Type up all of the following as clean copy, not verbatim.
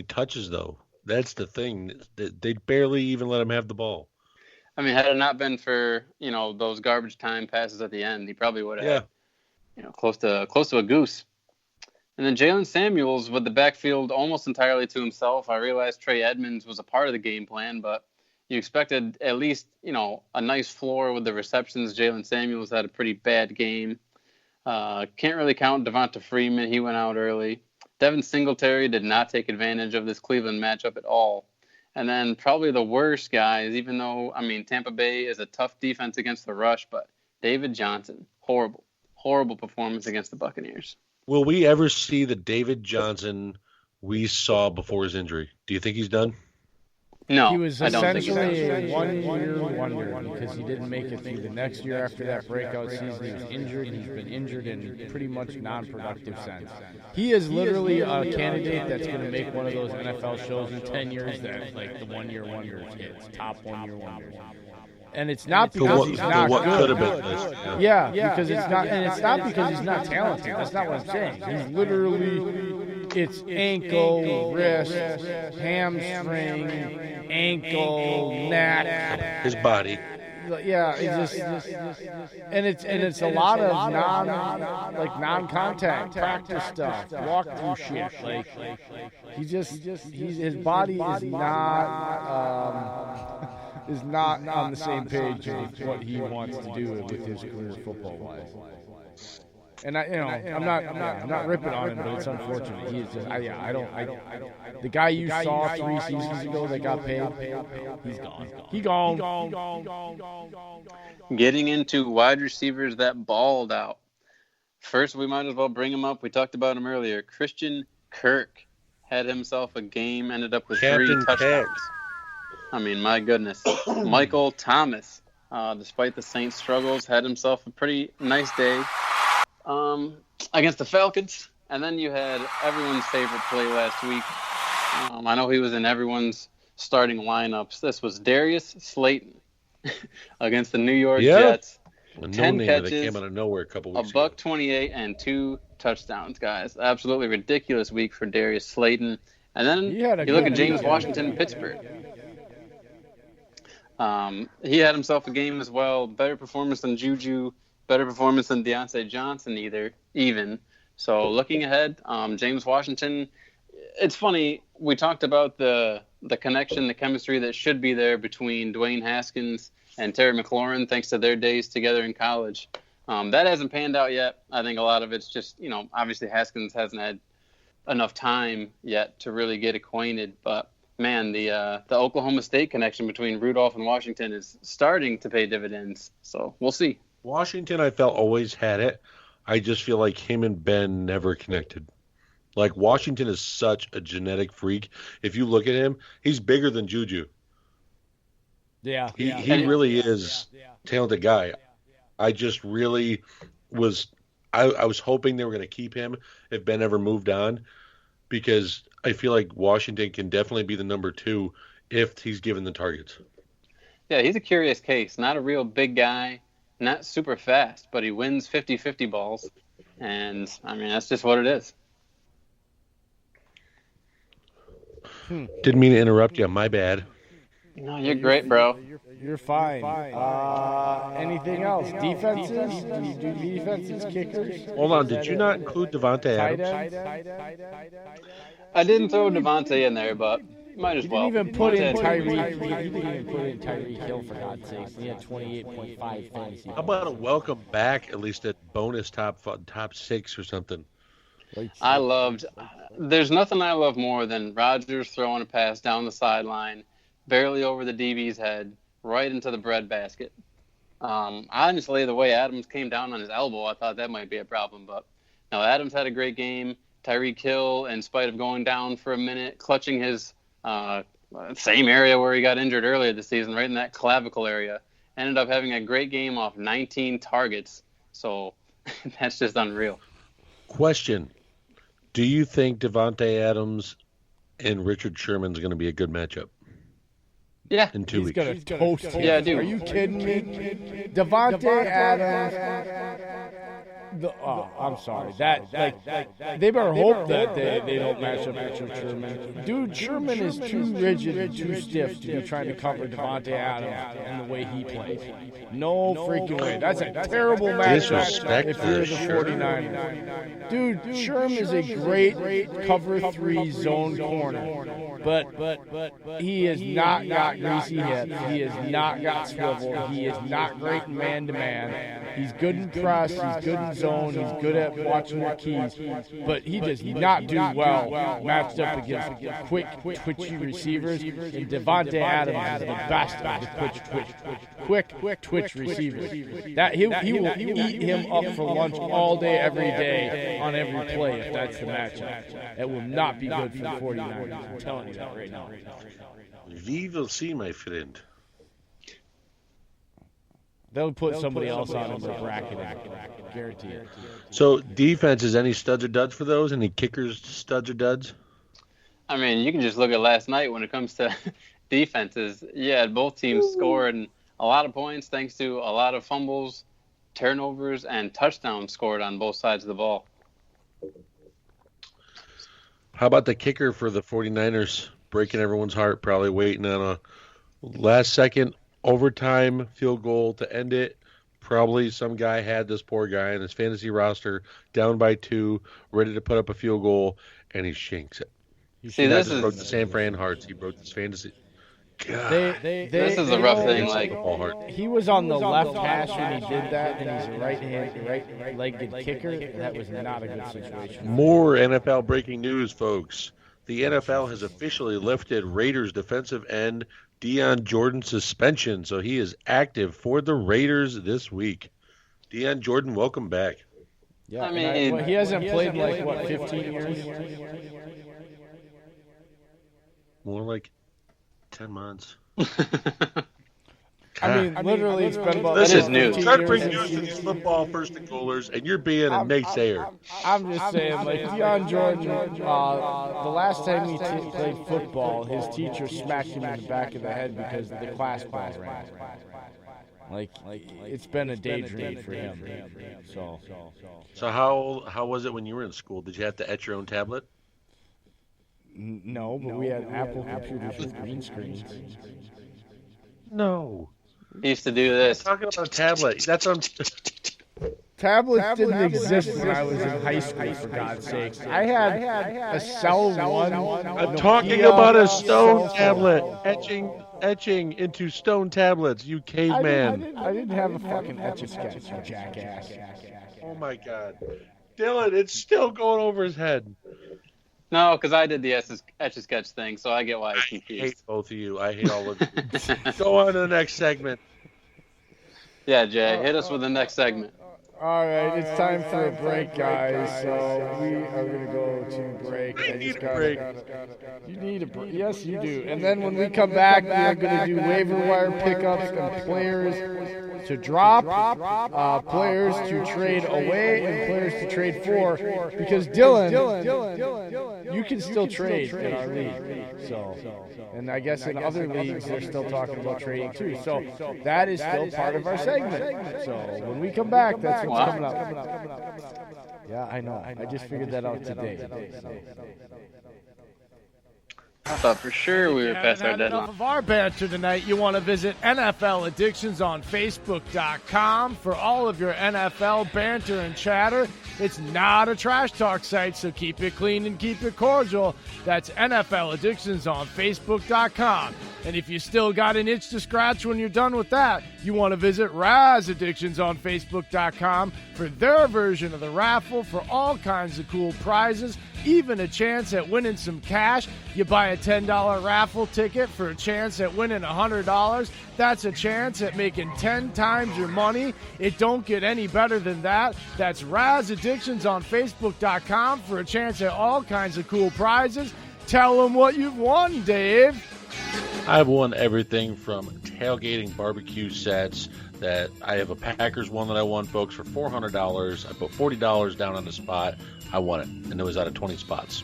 touches, though. That's the thing. They barely even let him have the ball. I mean, had it not been for, those garbage time passes at the end, he probably would have had, close to a goose. And then Jalen Samuels with the backfield almost entirely to himself. I realized Trey Edmonds was a part of the game plan, but you expected at least, a nice floor with the receptions. Jalen Samuels had a pretty bad game. Can't really count Devonta Freeman. He went out early. Devin Singletary did not take advantage of this Cleveland matchup at all. And then probably the worst guys, even though, Tampa Bay is a tough defense against the rush, but David Johnson, horrible performance against the Buccaneers. Will we ever see the David Johnson we saw before his injury? Do you think he's done? No, he was I don't think so. essentially a one-year wonder because he didn't make it through the next year after that breakout season. He was injured. He's been injured in pretty much non-productive sense. He is literally a candidate that's going to make one of those NFL shows in 10 years that, like, the one-year wonders hits, top one-year wonders. And it's not because he's not good. Yeah, because it's not, and it's not because he's not talented. That's not what I'm saying. He's literally, it's ankle, wrist, hamstring, ankle, neck, his body. Yeah, it's a lot of non-contact practice stuff, walkthrough shit. Like his body is not on the same page with what he wants to do with his career football-wise. And I'm not ripping on him, but it's unfortunate. He is just, I don't. The guy you saw 3 seasons ago that got paid, he's gone. Getting into wide receivers that balled out. First, we might as well bring him up. We talked about him earlier. Christian Kirk had himself a game, ended up with Captain 3 touchdowns. My goodness. Michael Thomas, despite the Saints' struggles, had himself a pretty nice day against the Falcons. And then you had everyone's favorite play last week. I know he was in everyone's starting lineups. This was Darius Slayton against the New York Jets. 10 catches, that came out of nowhere a couple weeks ago. $128 and 2 touchdowns, guys. Absolutely ridiculous week for Darius Slayton. And then you look at James Washington in Pittsburgh. He had himself a game as well. Better performance than Juju. Better performance than Deontay Johnson even. So looking ahead, James Washington, it's funny, we talked about the connection, the chemistry that should be there between Dwayne Haskins and Terry McLaurin thanks to their days together in college. That hasn't panned out yet. I think a lot of it's just, obviously Haskins hasn't had enough time yet to really get acquainted. But, man, the Oklahoma State connection between Rudolph and Washington is starting to pay dividends. So we'll see. Washington, I felt, always had it. I just feel like him and Ben never connected. Like, Washington is such a genetic freak. If you look at him, he's bigger than Juju. Yeah. He really is a talented guy. I just really was I was hoping they were going to keep him if Ben ever moved on, because I feel like Washington can definitely be the number 2 if he's given the targets. Yeah, he's a curious case. Not a real big guy. Not super fast, but he wins 50-50 balls. And, that's just what it is. Didn't mean to interrupt you. My bad. No, you're great, bro. You're fine. Anything else? Defenses? Do you do defenses, kickers? Hold on. Did you not include Devontae Adams? I didn't throw Devontae in there, but might as well. You didn't even put in Tyreek Hill, for God's sake. He had 28.5 fantasy. How about a welcome back, at least at bonus top 6 or something? There's nothing I love more than Rodgers throwing a pass down the sideline, barely over the DB's head, right into the breadbasket. Honestly, the way Adams came down on his elbow, I thought that might be a problem. But no, Adams had a great game. Tyreek Hill, in spite of going down for a minute, clutching his same area where he got injured earlier this season, right in that clavicle area, ended up having a great game off 19 targets. So that's just unreal. Question. Do you think Devontae Adams and Richard Sherman's going to be a good matchup? Yeah. In 2 weeks. He's going to toast him. Yeah, dude. Are you kidding me? Devontae Adams. I'm sorry. They better hope that they don't match up with Sherman. Dude, Sherman is too rigid and too stiff to be trying to cover Devontae Adams in the way he plays. No freaking way. That's a terrible matchup if you're the 49ers. Dude, Sherman is a great cover 3 zone corner. But he has not got greasy hips. He has not got swivel. He is not great in man-to-man. He's good in press. He's good in zone. He's good at watching the keys. But he does not do well matched up against quick, twitchy receivers. And Devontae Adams is the best of the quick twitch receivers. That he will eat him up for lunch all day, every day, on every play if that's the matchup. It will not be good for the 49ers. I'm telling you that right now. We will see, my friend. They'll put somebody else on in their bracket. Guarantee it. So defense, is any studs or duds for those? Any kickers, studs or duds? I mean, you can just look at last night when it comes to defenses. Yeah, both teams scored a lot of points thanks to a lot of fumbles, turnovers, and touchdowns scored on both sides of the ball. How about the kicker for the 49ers? Breaking everyone's heart, probably waiting on a last-second overtime field goal to end it. Probably some guy had this poor guy in his fantasy roster down by 2, ready to put up a field goal, and he shanks it. See, this is broke the San Fran hearts. He broke this fantasy. God. This is a rough thing. Like, he was on the left hash when he did that, and he's a right-legged kicker. That was not a good situation. More NFL breaking news, folks. The NFL has officially lifted Raiders defensive end Deion Jordan's suspension, so he is active for the Raiders this week. Deion Jordan, welcome back. Yeah, I mean, he hasn't played like 15 years? More like 10 months. I mean, literally, it's been about... This is news. Try to bring news to these football first and goalers, and you're being a naysayer. I'm just saying, like, Deion Jordan, the last time he played football, his teacher smacked him in the back of the head because the class bell rang. Like, it's been a daydream for him. So how was it when you were in school? Did you have to etch your own tablet? No, but we had Apple computers with green screens. No. He used to do this. I'm talking about a tablet. That's on. Tablets didn't exist when I was in high school, for God's sakes. I had a Cell 1. I'm talking about a stone tablet. Etching into stone tablets, you caveman. I didn't have a fucking Etch-a-Sketch, you jackass. Oh my God. Dillon, it's still going over his head. No, because I did the Etch-a-Sketch thing, so I get why he's confused. I hate both of you. I hate all of you. Go on to the next segment. Yeah, Jay, hit us with the next segment. All right, it's time for a break, guys. So we are going to go to break. I need a break. You need a break. Yes, you do. And then when we come back, we're going to do waiver wire pickups and players to drop, players to trade away, and players to trade for. Because Dillon, you can still trade in our league. So, and I guess in other leagues, they're still talking about trading too. So that is still part of our segment. So when we come back, that's what's coming up. Yeah, I know. I just figured that out today. I thought for sure we were past our deadline. Enough of our banter tonight. You want to visit NFL Addictions on Facebook.com for all of your NFL banter and chatter. It's not a trash talk site, so keep it clean and keep it cordial. That's NFL Addictions on Facebook.com. And if you still got an itch to scratch when you're done with that, you want to visit Raz Addictions on Facebook.com for their version of the raffle for all kinds of cool prizes, even a chance at winning some cash. You buy a $10 raffle ticket for a chance at winning $100. That's a chance at making 10 times your money. It don't get any better than that. That's Raz Addictions on Facebook.com for a chance at all kinds of cool prizes. Tell them what you've won, Dave. I've won everything from tailgating barbecue sets. That I have a Packers one that I won, folks, for $400. I put $40 down on the spot. I won it, and it was out of 20 spots.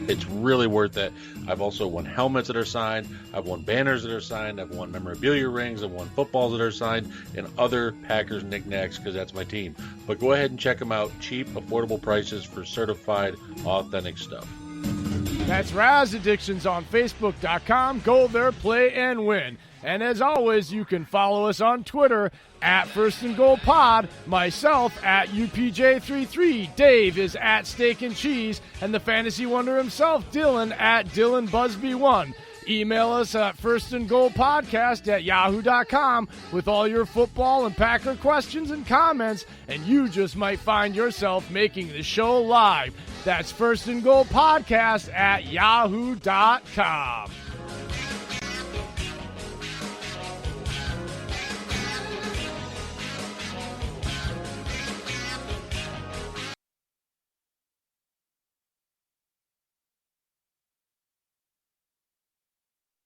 It's really worth it. I've also won helmets that are signed. I've won banners that are signed. I've won memorabilia rings. I've won footballs that are signed and other Packers knickknacks because that's my team. But go ahead and check them out. Cheap, affordable prices for certified, authentic stuff. That's Raz Addictions on Facebook.com. Go there, play, and win. And as always, you can follow us on Twitter at First and Goal Pod, myself at UPJ33, Dave is at Steak and Cheese, and the fantasy wonder himself, Dillon, at Dillon Busby1. Email us at firstandgoalpodcast@yahoo.com with all your football and Packer questions and comments, and you just might find yourself making the show live. That's firstandgoalpodcast@yahoo.com.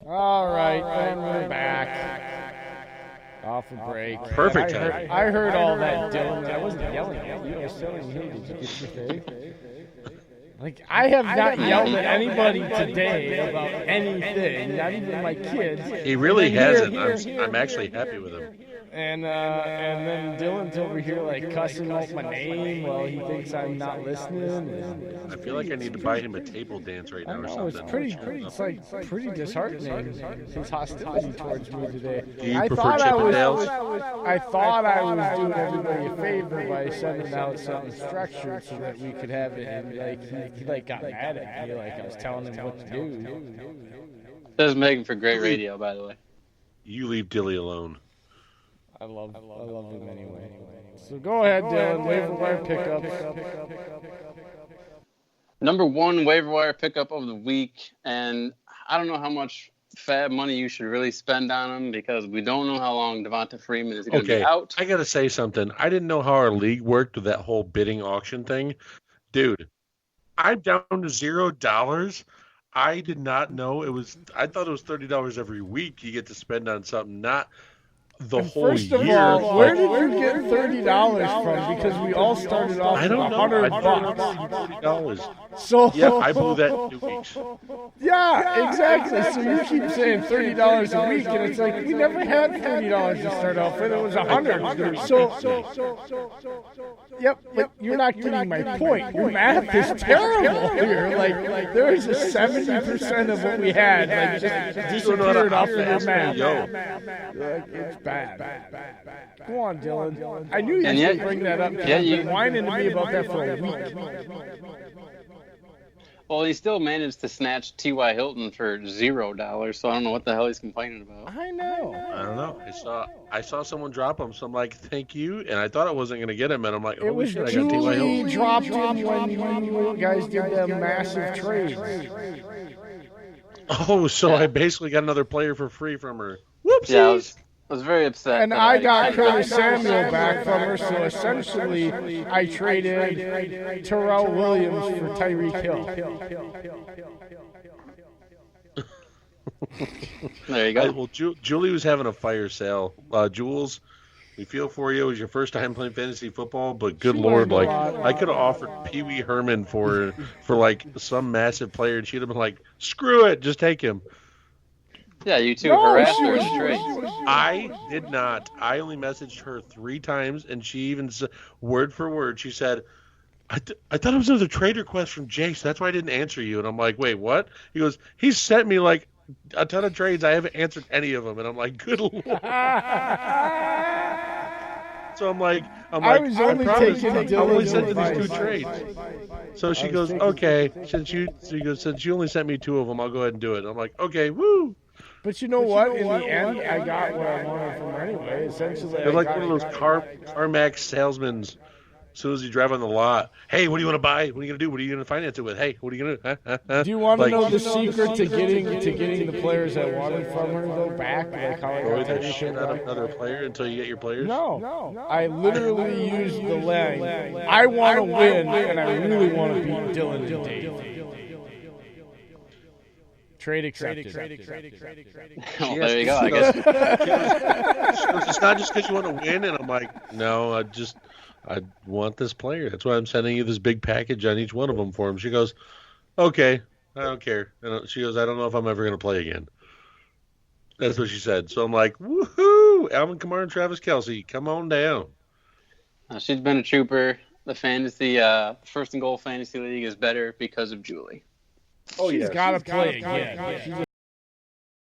All right, and we're back. Off a break. Perfect time. I heard all that, Dillon. I wasn't yelling at you. I was telling you, hey, did you get your thing? Like, I have not yelled at anybody today about anything, not even my kids. He really hasn't. I'm actually happy with him. And then Dillon's over here like cussing out my name while he thinks I'm not listening. I feel like I need to buy him a table dance right now or something. It's pretty disheartening, his hostility towards me today. Do you prefer Chippendales? I thought I was doing everybody a favor by sending out something structured so that we could have it, and he got mad at me like I was telling him what to do. This is making for great radio, by the way. You leave Dilly alone. I love him anyway. So go ahead, Dillon. Waiver wire pickups. Number one waiver wire pickup of the week, and I don't know how much fab money you should really spend on him because we don't know how long Devonta Freeman is going to be out. I got to say something. I didn't know how our league worked with that whole bidding auction thing. Dude, I'm down to $0. I did not know it was. I thought it was $30 every week you get to spend on something, not the whole year. First of all, where did you get $30 from? Because we all started off with $100. So yeah, I blew that in 2 weeks. Yeah, exactly. So you keep saying $30 a week, and it's like we never had $30 to start off with. It was $100. So yep, but you're not getting my point. Your math is terrible here. Like there is a 70% of what we had just disappeared off of your math. It's bad. Go on, Dillon. I knew you were going to bring that up. You've been whining to me about that for a week. Well, he still managed to snatch T.Y. Hilton for $0, so I don't know what the hell he's complaining about. I know. I don't know. I saw someone drop him, so I'm like, thank you, and I thought I wasn't going to get him, and I'm like, oh, shit, I got T.Y. Hilton. Dropped him when you guys did the massive trades. Oh, so I basically got another player for free from her. Whoopsies. Yeah, I was very upset. And I got Curtis Samuel back from her, so essentially I traded Terrell Williams for Tyreek Hill. There you go. Well, Julie was having a fire sale. Jules, we feel for you. It was your first time playing fantasy football, but good Lord, like I could have offered Pee Wee Herman for like some massive player, and she'd have been like, "Screw it, just take him." Yeah, you two harassed her straight. I did not. I only messaged her 3 times, and she even said, word for word, she said, I thought it was another trade request from Jake, so that's why I didn't answer you. And I'm like, wait, what? He goes, he sent me like a ton of trades. I haven't answered any of them. And I'm like, good Lord. So I'm like, I only sent you these 2 trades. So she goes, okay, since you only sent me 2 of them, I'll go ahead and do it. And I'm like, okay, woo. But you know what? In the end, I got what I wanted from her anyway. Essentially, they're like one of those CarMax salesmen. As soon as you drive on the lot, hey, what do you want to buy? What are you gonna do? What are you gonna finance it with? Hey, what are you gonna do? Do you want to know the secret to getting the players I wanted from her though back? Like how I got that shit out of another player until you get your players? No. I literally used the line. I want to win, and I really want to beat Dillon and Dave. Trade accepted. Well, there you go, I guess. She goes, it's not just because you want to win. And I'm like, no, I want this player. That's why I'm sending you this big package on each one of them for him. She goes, okay. I don't care. She goes, I don't know if I'm ever going to play again. That's what she said. So I'm like, woohoo! Alvin Kamara and Travis Kelce, come on down. She's been a trooper. The fantasy, first and goal fantasy league is better because of Julie. She's got to play again.